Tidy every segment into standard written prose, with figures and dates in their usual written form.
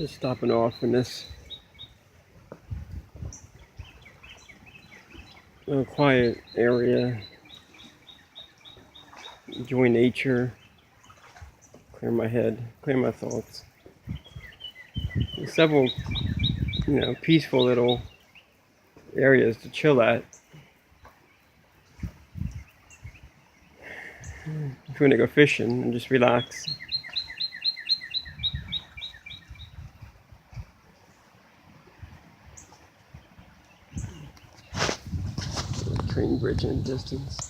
Just stopping off in this quiet area, enjoy nature, clear my head, clear my thoughts. There's several, peaceful little areas to chill at. If you want to go fishing and just relax. Train bridge in the distance.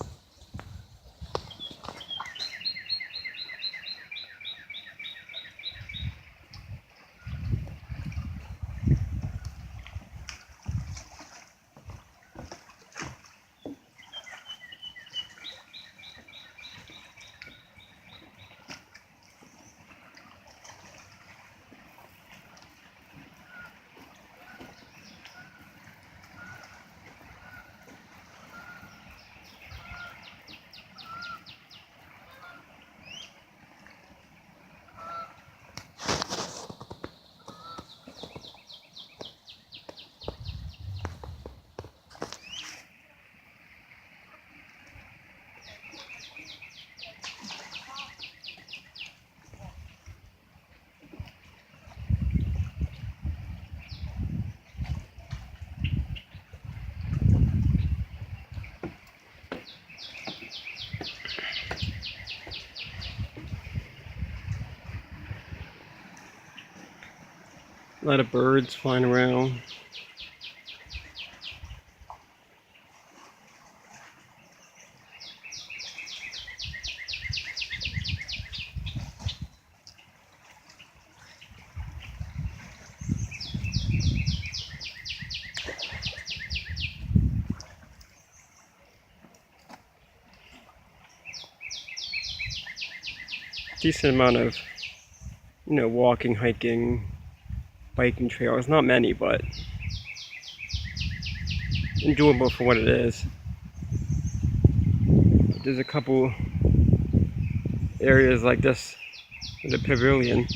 A lot of birds flying around. Decent amount of, walking, hiking, biking trails. Not many, but enjoyable for what it is. There's a couple areas like this with a pavilion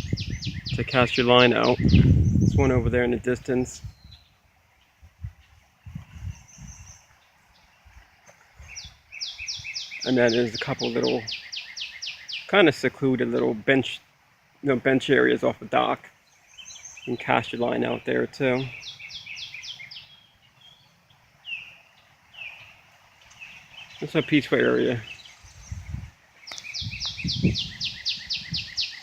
to cast your line out. There's one over there in the distance. And then there's a couple little kind of secluded little bench areas off the dock. You can cast your line out there too. It's a peaceful area.